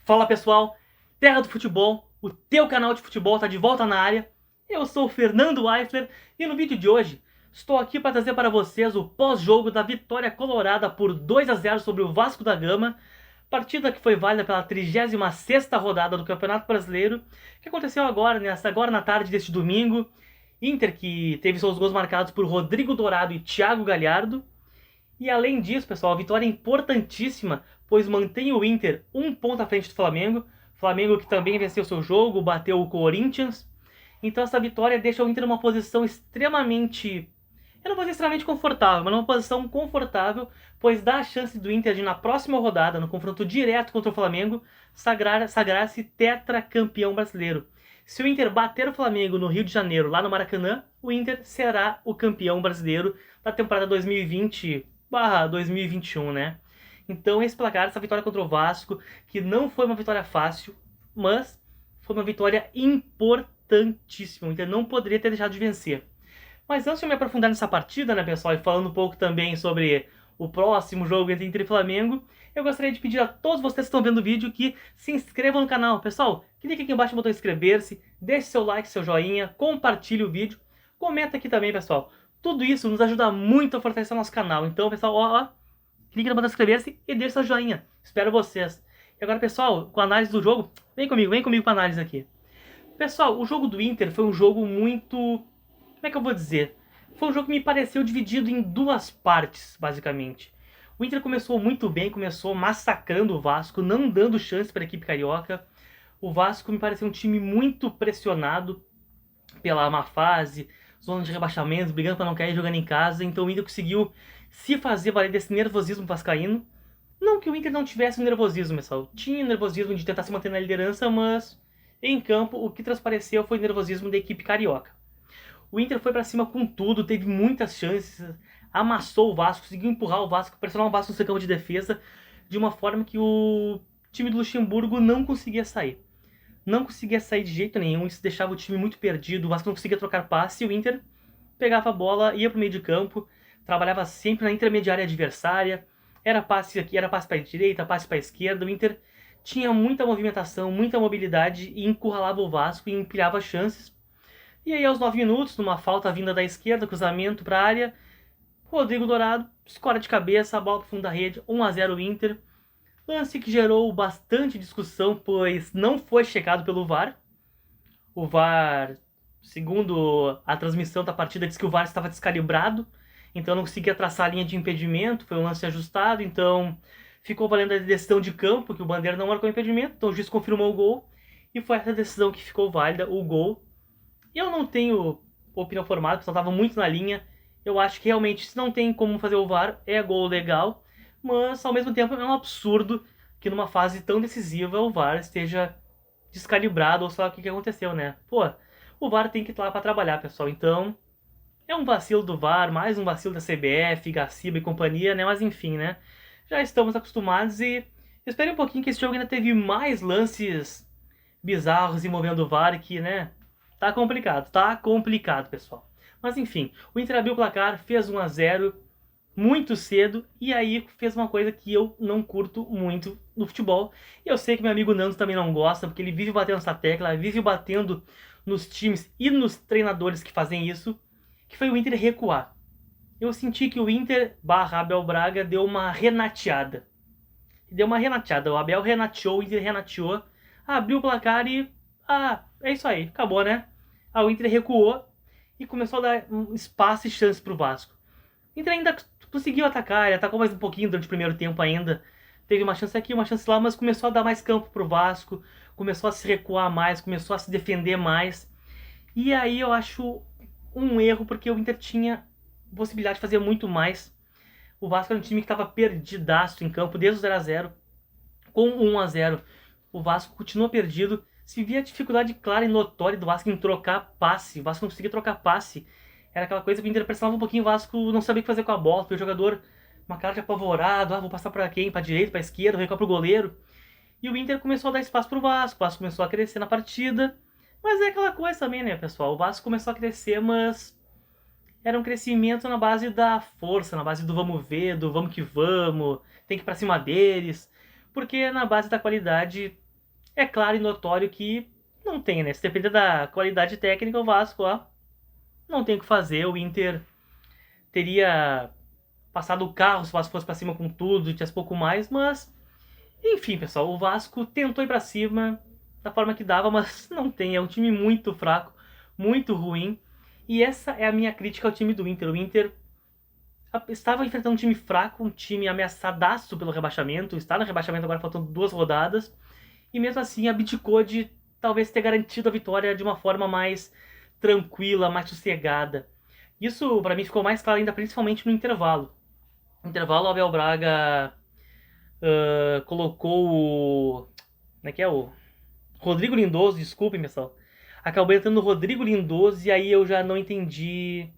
Fala pessoal, Terra do Futebol, o teu canal de futebol está de volta na área. Eu sou o Fernando Weifler e no vídeo de hoje estou aqui para trazer para vocês o pós-jogo da vitória colorada por 2-0 sobre o Vasco da Gama, partida que foi válida pela 36ª rodada do Campeonato Brasileiro, que aconteceu agora na tarde deste domingo. Inter que teve seus gols marcados por Rodrigo Dourado e Thiago Galhardo. E além disso, pessoal, a vitória é importantíssima, pois mantém o Inter um ponto à frente do Flamengo. Flamengo que também venceu seu jogo, bateu o Corinthians. Então essa vitória deixa o Inter numa posição extremamente... Eu não vou dizer extremamente confortável, mas numa posição confortável, pois dá a chance do Inter de, na próxima rodada, no confronto direto contra o Flamengo, sagrar-se tetracampeão brasileiro. Se o Inter bater o Flamengo no Rio de Janeiro, lá no Maracanã, o Inter será o campeão brasileiro da temporada 2020/2021, né? Então esse placar, essa vitória contra o Vasco, que não foi uma vitória fácil, mas foi uma vitória importantíssima. O Inter não poderia ter deixado de vencer. Mas antes de eu me aprofundar nessa partida, né, pessoal, e falando um pouco também sobre o próximo jogo entre Inter e Flamengo, eu gostaria de pedir a todos vocês que estão vendo o vídeo que se inscrevam no canal. Pessoal, clique aqui embaixo no botão inscrever-se, deixe seu like, seu joinha, compartilhe o vídeo, comenta aqui também, pessoal. Tudo isso nos ajuda muito a fortalecer o nosso canal. Então, pessoal, clique no botão inscrever-se e deixe seu joinha. Espero vocês. E agora, pessoal, com a análise do jogo, vem comigo com a análise aqui. Pessoal, o jogo do Inter foi um jogo muito... Como é que eu vou dizer? Foi um jogo que me pareceu dividido em duas partes, basicamente. O Inter começou muito bem, começou massacrando o Vasco, não dando chance para a equipe carioca. O Vasco me pareceu um time muito pressionado pela má fase, zona de rebaixamento, brigando para não cair, jogando em casa. Então o Inter conseguiu se fazer valer desse nervosismo vascaíno. Não que o Inter não tivesse um nervosismo, pessoal. Tinha nervosismo de tentar se manter na liderança, mas em campo o que transpareceu foi o nervosismo da equipe carioca. O Inter foi para cima com tudo, teve muitas chances, amassou o Vasco, conseguiu empurrar o Vasco, pressionar o Vasco no seu campo de defesa, de uma forma que o time do Luxemburgo não conseguia sair. Não conseguia sair de jeito nenhum, isso deixava o time muito perdido, o Vasco não conseguia trocar passe, e o Inter pegava a bola, ia para o meio de campo, trabalhava sempre na intermediária adversária, era passe aqui, era passe para a direita, passe para a esquerda, o Inter tinha muita movimentação, muita mobilidade, e encurralava o Vasco e empilhava chances. E aí aos 9 minutos, numa falta vinda da esquerda, cruzamento para a área, Rodrigo Dourado escora de cabeça, a bola para o fundo da rede, 1-0 Inter. Lance que gerou bastante discussão, pois não foi checado pelo VAR. O VAR, segundo a transmissão da partida, disse que o VAR estava descalibrado, então não conseguia traçar a linha de impedimento, foi um lance ajustado, então ficou valendo a decisão de campo, que o Bandeira não marcou impedimento, então o juiz confirmou o gol, e foi essa decisão que ficou válida, o gol. Eu não tenho opinião formada, porque estava muito na linha. Eu acho que realmente, se não tem como fazer o VAR, é gol legal. Mas, ao mesmo tempo, é um absurdo que numa fase tão decisiva o VAR esteja descalibrado, ou sei lá o que aconteceu, né? Pô, o VAR tem que ir lá para trabalhar, pessoal. Então, é um vacilo do VAR, mais um vacilo da CBF, Gaciba e companhia, né? Mas enfim, né? Já estamos acostumados e espere um pouquinho que esse jogo ainda teve mais lances bizarros envolvendo o VAR que, né? Tá complicado, pessoal. Mas enfim, o Inter abriu o placar, fez 1-0 muito cedo, e aí fez uma coisa que eu não curto muito no futebol. E eu sei que meu amigo Nando também não gosta, porque ele vive batendo essa tecla, vive batendo nos times e nos treinadores que fazem isso, que foi o Inter recuar. Eu senti que o Inter Abel Braga deu uma renateada. O Abel renateou, o Inter renateou, abriu o placar e... é isso aí, acabou, né? O Inter recuou e começou a dar espaço e chance pro Vasco. O Inter ainda conseguiu atacar, ele atacou mais um pouquinho durante o primeiro tempo ainda. Teve uma chance aqui, uma chance lá, mas começou a dar mais campo pro Vasco, começou a se recuar mais, começou a se defender mais. E aí eu acho um erro, porque o Inter tinha possibilidade de fazer muito mais. O Vasco era um time que estava perdidaço em campo desde o 0-0. Com o 1-0, o Vasco continua perdido. Se via a dificuldade clara e notória do Vasco em trocar passe. O Vasco não conseguia trocar passe. Era aquela coisa que o Inter pressionava um pouquinho, o Vasco não sabia o que fazer com a bola. O jogador, uma cara de apavorado, vou passar para quem? Para direita, para esquerda, recuar pro goleiro. E o Inter começou a dar espaço pro Vasco. O Vasco começou a crescer na partida. Mas é aquela coisa também, né, pessoal? O Vasco começou a crescer, mas era um crescimento na base da força, na base do vamos ver, do vamos que vamos, tem que ir pra cima deles. Porque na base da qualidade é claro e notório que não tem, né? Se depender da qualidade técnica, o Vasco, ó, não tem o que fazer. O Inter teria passado o carro se o Vasco fosse pra cima com tudo, tivesse pouco mais, mas enfim, pessoal, o Vasco tentou ir pra cima da forma que dava, mas não tem, é um time muito fraco, muito ruim. E essa é a minha crítica ao time do Inter. O Inter estava enfrentando um time fraco, um time ameaçadaço pelo rebaixamento, está no rebaixamento agora faltando 2 rodadas, e mesmo assim abdicou de talvez ter garantido a vitória de uma forma mais tranquila, mais sossegada. Isso para mim ficou mais claro ainda, principalmente no intervalo. No intervalo, o Abel Braga colocou o. Como é que é? O Rodrigo Lindoso, desculpem, pessoal. Acabou entrando o Rodrigo Lindoso e aí eu já não entendi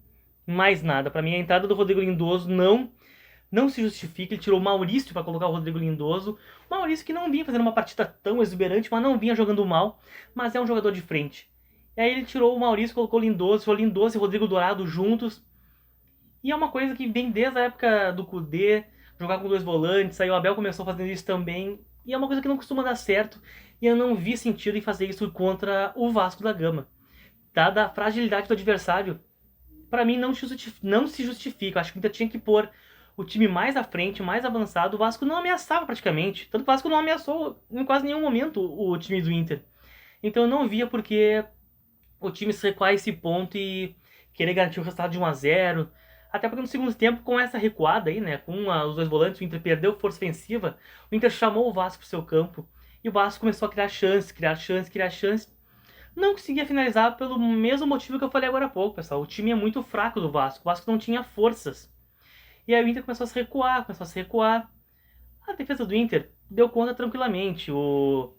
mais nada. Pra mim, a entrada do Rodrigo Lindoso não se justifica. Ele tirou o Maurício pra colocar o Rodrigo Lindoso. O Maurício que não vinha fazendo uma partida tão exuberante, mas não vinha jogando mal, mas é um jogador de frente. E aí ele tirou o Maurício, colocou o Lindoso, e Rodrigo Dourado juntos. E é uma coisa que vem desde a época do Kudê, jogar com 2 volantes, aí o Abel começou fazendo isso também, e é uma coisa que não costuma dar certo, e eu não vi sentido em fazer isso contra o Vasco da Gama. Dada a fragilidade do adversário, pra mim não se justifica. Acho que ainda tinha que pôr o time mais à frente, mais avançado. O Vasco não ameaçava praticamente, tanto que o Vasco não ameaçou em quase nenhum momento o time do Inter. Então eu não via porque o time se recuar a esse ponto e querer garantir o resultado de 1-0. Até porque no segundo tempo, com essa recuada aí, né, com os 2 volantes, o Inter perdeu força ofensiva, o Inter chamou o Vasco pro seu campo, e o Vasco começou a criar chances, criar chances, criar chances. Não conseguia finalizar pelo mesmo motivo que eu falei agora há pouco, pessoal. O time é muito fraco do Vasco, o Vasco não tinha forças. E aí o Inter começou a se recuar, começou a se recuar. A defesa do Inter deu conta tranquilamente. O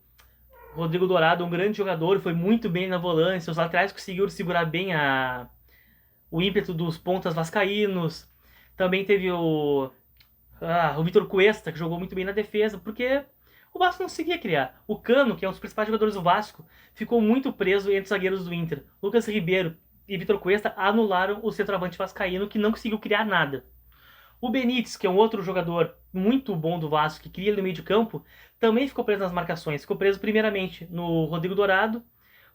Rodrigo Dourado, um grande jogador, foi muito bem na volância. Os laterais conseguiram segurar bem o ímpeto dos pontas vascaínos. Também teve o Vitor Cuesta, que jogou muito bem na defesa, porque o Vasco não conseguia criar. O Cano, que é um dos principais jogadores do Vasco, ficou muito preso entre os zagueiros do Inter. Lucas Ribeiro e Vitor Cuesta anularam o centroavante vascaíno, que não conseguiu criar nada. O Benítez, que é um outro jogador muito bom do Vasco, que cria no meio de campo, também ficou preso nas marcações. Ficou preso primeiramente no Rodrigo Dourado.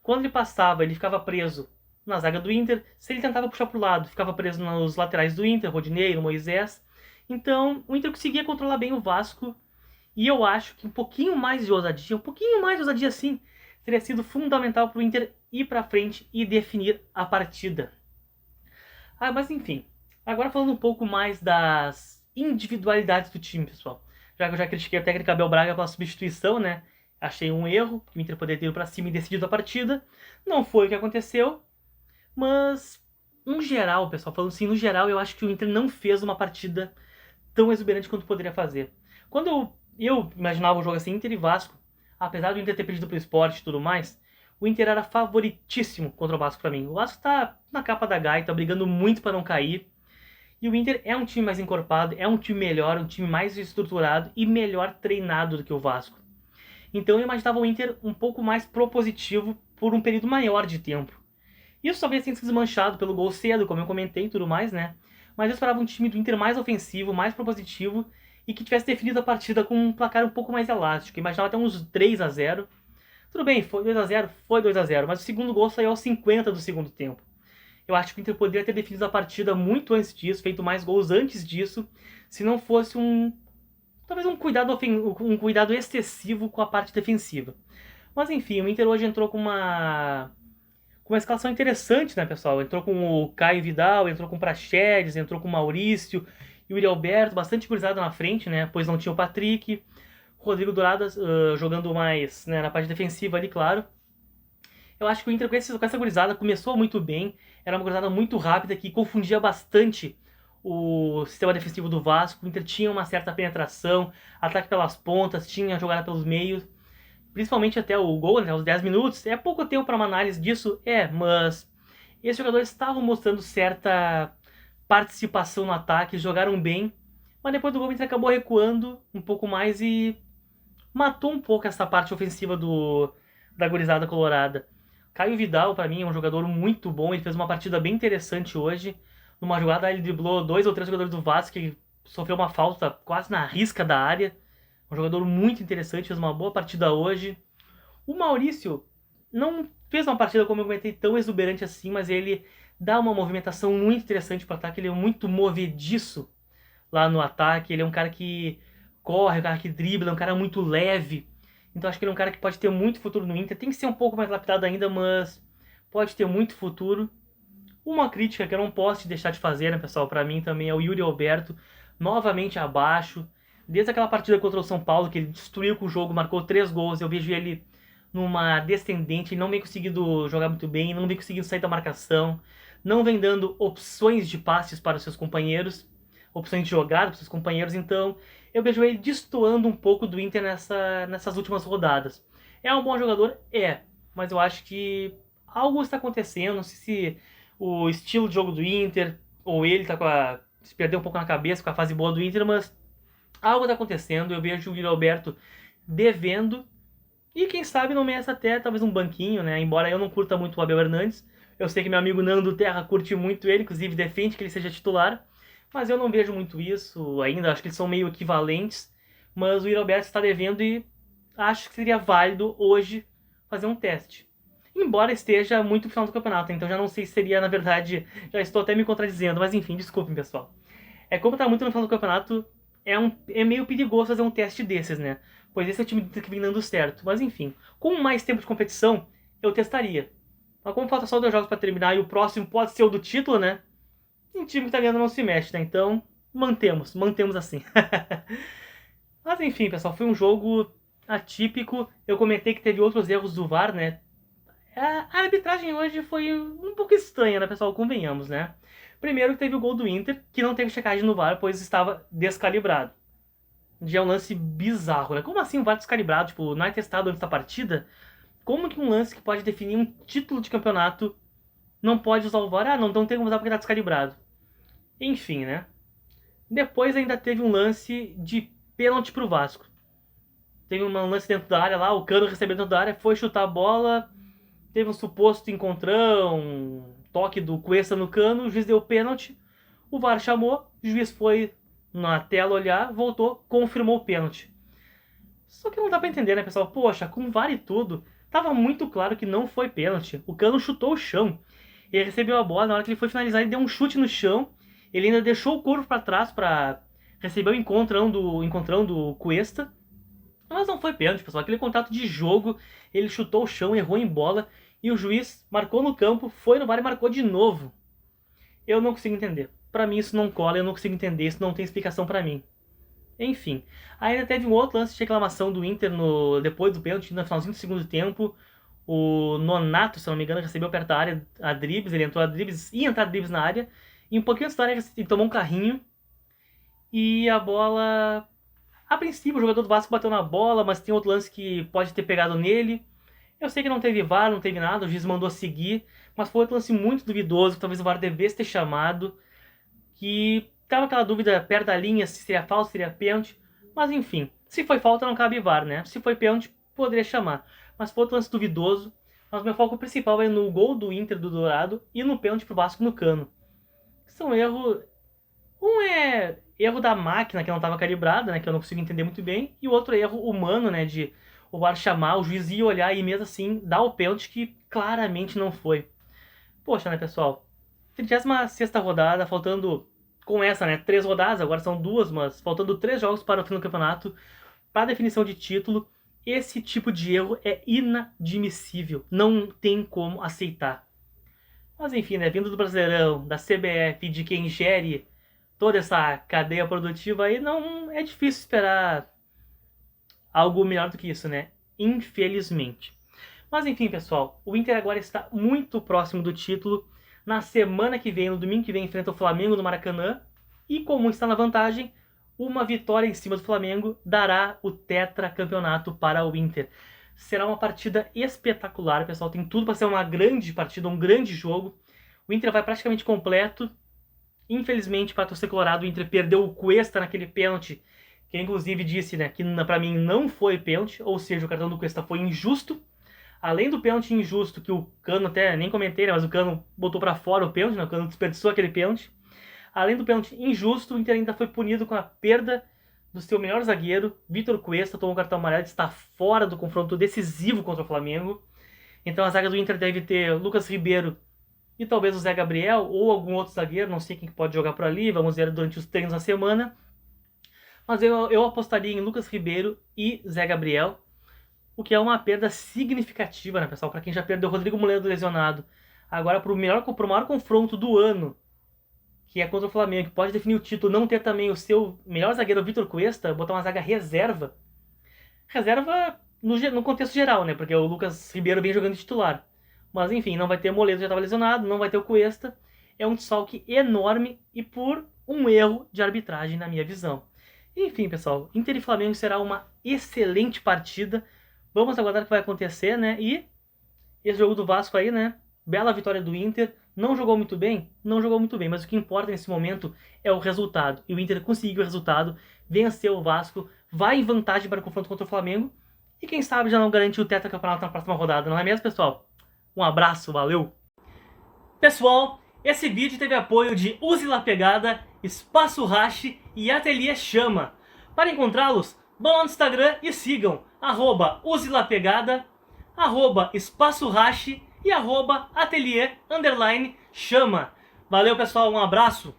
Quando ele passava, ele ficava preso na zaga do Inter. Se ele tentava puxar para o lado, ficava preso nos laterais do Inter, Rodinei, Moisés. Então, o Inter conseguia controlar bem o Vasco. E eu acho que um pouquinho mais de ousadia sim, teria sido fundamental para o Inter ir para frente e definir a partida. Mas enfim, agora falando um pouco mais das individualidades do time, pessoal. Já que eu já critiquei a técnica Abel Braga pela substituição, né? Achei um erro, que o Inter poderia ter ido para cima e decidido a partida. Não foi o que aconteceu, mas no geral, pessoal, falando assim, no geral, eu acho que o Inter não fez uma partida tão exuberante quanto poderia fazer. Quando eu imaginava o jogo assim, Inter e Vasco, apesar do Inter ter perdido pro Sport e tudo mais, o Inter era favoritíssimo contra o Vasco pra mim. O Vasco tá na capa da gaita, brigando muito para não cair. E o Inter é um time mais encorpado, é um time melhor, um time mais estruturado e melhor treinado do que o Vasco. Então eu imaginava o Inter um pouco mais propositivo por um período maior de tempo. Isso talvez tenha sido desmanchado pelo gol cedo, como eu comentei e tudo mais, né? Mas eu esperava um time do Inter mais ofensivo, mais propositivo e que tivesse definido a partida com um placar um pouco mais elástico. Eu imaginava até uns 3-0. Tudo bem, foi 2-0, foi 2-0, mas o segundo gol saiu aos 50 do segundo tempo. Eu acho que o Inter poderia ter definido a partida muito antes disso, feito mais gols antes disso, se não fosse talvez um cuidado excessivo com a parte defensiva. Mas enfim, o Inter hoje entrou com uma escalação interessante, né, pessoal? Entrou com o Caio Vidal, entrou com o Praxedes, entrou com o Maurício e o Yuri Alberto, bastante gurizada na frente, né? Pois não tinha o Patrick. Rodrigo Dourado jogando mais, né, na parte defensiva ali, claro. Eu acho que o Inter com essa gurizada começou muito bem. Era uma gurizada muito rápida que confundia bastante o sistema defensivo do Vasco. O Inter tinha uma certa penetração, ataque pelas pontas, tinha jogada pelos meios. Principalmente até o gol, né, aos 10 minutos. É pouco tempo para uma análise disso? Mas esses jogadores estavam mostrando certa participação no ataque, jogaram bem. Mas depois do gol o Inter acabou recuando um pouco mais e matou um pouco essa parte ofensiva da gurizada colorada. Caio Vidal, para mim, é um jogador muito bom. Ele fez uma partida bem interessante hoje. Numa jogada, ele driblou 2 ou 3 jogadores do Vasco que sofreu uma falta quase na risca da área. Um jogador muito interessante, fez uma boa partida hoje. O Maurício não fez uma partida, como eu comentei, tão exuberante assim, mas ele dá uma movimentação muito interessante para o ataque, ele é muito movediço lá no ataque, ele é um cara que corre, um cara que dribla, é um cara muito leve. Então acho que ele é um cara que pode ter muito futuro no Inter. Tem que ser um pouco mais lapidado ainda, mas pode ter muito futuro. Uma crítica que eu não posso deixar de fazer, né, pessoal, pra mim também é o Yuri Alberto, novamente abaixo. Desde aquela partida contra o São Paulo, que ele destruiu com o jogo, marcou 3 gols, eu vejo ele numa descendente, ele não vem conseguindo jogar muito bem, não vem conseguindo sair da marcação, não vem dando opções de passes para os seus companheiros, opções de jogada para os seus companheiros, então eu vejo ele destoando um pouco do Inter nessas últimas rodadas. É um bom jogador? É, mas eu acho que algo está acontecendo, não sei se o estilo de jogo do Inter, ou ele tá se perdeu um pouco na cabeça com a fase boa do Inter, mas algo tá acontecendo. Eu vejo o Yuri Alberto devendo, e quem sabe não mereça até talvez um banquinho, né? Embora eu não curta muito o Abel Hernandes, eu sei que meu amigo Nando Terra curte muito ele, inclusive defende que ele seja titular, mas eu não vejo muito isso ainda, acho que eles são meio equivalentes, mas o Yuri Alberto está devendo e acho que seria válido hoje fazer um teste. Embora esteja muito no final do campeonato, então já não sei se seria, na verdade, já estou até me contradizendo, mas enfim, desculpem, pessoal. É como tá muito no final do campeonato, é meio perigoso fazer um teste desses, né? Pois esse é o time que vem dando certo. Mas enfim, com mais tempo de competição, eu testaria. Mas como falta só 2 jogos para terminar e o próximo pode ser o do título, né? Um time que tá ganhando não se mexe, né? Então, mantemos assim. Mas enfim, pessoal, foi um jogo atípico. Eu comentei que teve outros erros do VAR, né? A arbitragem hoje foi um pouco estranha, né, pessoal? Convenhamos, né? Primeiro que teve o gol do Inter, que não teve checagem no VAR, pois estava descalibrado. Já é um lance bizarro, né? Como assim um VAR descalibrado? Tipo, não é testado antes da partida? Como que um lance que pode definir um título de campeonato não pode usar o VAR? Ah, não tem como usar porque tá descalibrado. Enfim, né? Depois ainda teve um lance de pênalti pro Vasco. Teve um lance dentro da área lá, o Cano recebeu dentro da área, foi chutar a bola, teve um suposto encontrão, um toque do Cuesta no Cano, o juiz deu pênalti, o VAR chamou, o juiz foi na tela olhar, voltou, confirmou o pênalti. Só que não dá pra entender, né, pessoal? Poxa, com VAR e tudo, tava muito claro que não foi pênalti. O Cano chutou o chão. Ele recebeu a bola, na hora que ele foi finalizar, ele deu um chute no chão. Ele ainda deixou o corpo para trás para receber o encontrão do Cuesta. Mas não foi pênalti, pessoal. Aquele contato de jogo, ele chutou o chão, errou em bola. E o juiz marcou no campo, foi no VAR e marcou de novo. Eu não consigo entender. Pra mim isso não cola, eu não consigo entender, isso não tem explicação pra mim. Enfim, ainda teve um outro lance de reclamação do Inter depois do pênalti, no finalzinho do segundo tempo. O Nonato, se não me engano, recebeu perto da área a dribles, ele entrou a dribles, ia entrar a dribles na área, e um pouquinho antes da área ele tomou um carrinho, e a bola... A princípio o jogador do Vasco bateu na bola, mas tem outro lance que pode ter pegado nele. Eu sei que não teve VAR, não teve nada, o juiz mandou seguir, mas foi outro lance muito duvidoso, que talvez o VAR devesse ter chamado, que tava aquela dúvida perto da linha se seria falta, se seria pênalti, mas enfim, se foi falta não cabe VAR, né? Se foi pênalti, poderia chamar, mas foi outro lance duvidoso, mas meu foco principal é no gol do Inter do Dourado e no pênalti pro Vasco no Cano. São erros... Um é erro da máquina que não estava calibrada, né, que eu não consigo entender muito bem, e o outro é erro humano, né, de o VAR chamar, o juiz ir olhar e mesmo assim dar o pênalti que claramente não foi. Poxa, né, pessoal? 36ª rodada, faltando com essa, né, 3 rodadas, agora são 2, mas faltando 3 jogos para o fim do campeonato, para a definição de título, esse tipo de erro é inadmissível, não tem como aceitar. Mas enfim, né, vindo do Brasileirão, da CBF, de quem gere toda essa cadeia produtiva aí, não é difícil esperar algo melhor do que isso, né? Infelizmente. Mas enfim, pessoal, o Inter agora está muito próximo do título. Na semana que vem, no domingo que vem, enfrenta o Flamengo no Maracanã. E como está na vantagem, uma vitória em cima do Flamengo dará o tetracampeonato para o Inter. Será uma partida espetacular, pessoal. Tem tudo para ser uma grande partida, um grande jogo. O Inter vai praticamente completo. Infelizmente, para o torcedor colorado, o Inter perdeu o Cuesta naquele pênalti, que inclusive disse, né, que para mim não foi pênalti, ou seja, o cartão do Cuesta foi injusto. Além do pênalti injusto, que o Cano até nem comentei, né, mas o Cano botou para fora o pênalti, né, o Cano desperdiçou aquele pênalti. Além do pênalti injusto, o Inter ainda foi punido com a perda do seu melhor zagueiro, Vitor Cuesta, tomou um cartão amarelo, está fora do confronto decisivo contra o Flamengo. Então a zaga do Inter deve ter Lucas Ribeiro e talvez o Zé Gabriel ou algum outro zagueiro, não sei quem pode jogar por ali, vamos ver durante os treinos da semana. Mas eu apostaria em Lucas Ribeiro e Zé Gabriel, o que é uma perda significativa, né, pessoal? Para quem já perdeu o Rodrigo Moledo lesionado. Agora, pro maior confronto do ano, que é contra o Flamengo, que pode definir o título, não ter também o seu melhor zagueiro, Vitor Cuesta, botar uma zaga reserva. Reserva no contexto geral, né? Porque o Lucas Ribeiro vem jogando titular. Mas enfim, não vai ter o Moledo, já estava lesionado, não vai ter o Cuesta. É um desfalque enorme e por um erro de arbitragem, na minha visão. Enfim, pessoal, Inter e Flamengo será uma excelente partida. Vamos aguardar o que vai acontecer, né? E esse jogo do Vasco aí, né? Bela vitória do Inter. Não jogou muito bem? Não jogou muito bem, mas o que importa nesse momento é o resultado. E o Inter conseguiu o resultado, venceu o Vasco, vai em vantagem para o confronto contra o Flamengo. E quem sabe já não garante o tetracampeonato na próxima rodada, não é mesmo, pessoal? Um abraço, valeu! Pessoal, esse vídeo teve apoio de Use La Pegada, Espaço Rache e Ateliê Chama. Para encontrá-los, vão lá no Instagram e sigam @uselapegada, Espaço Rache e @ateliê_chama. Valeu, pessoal, um abraço!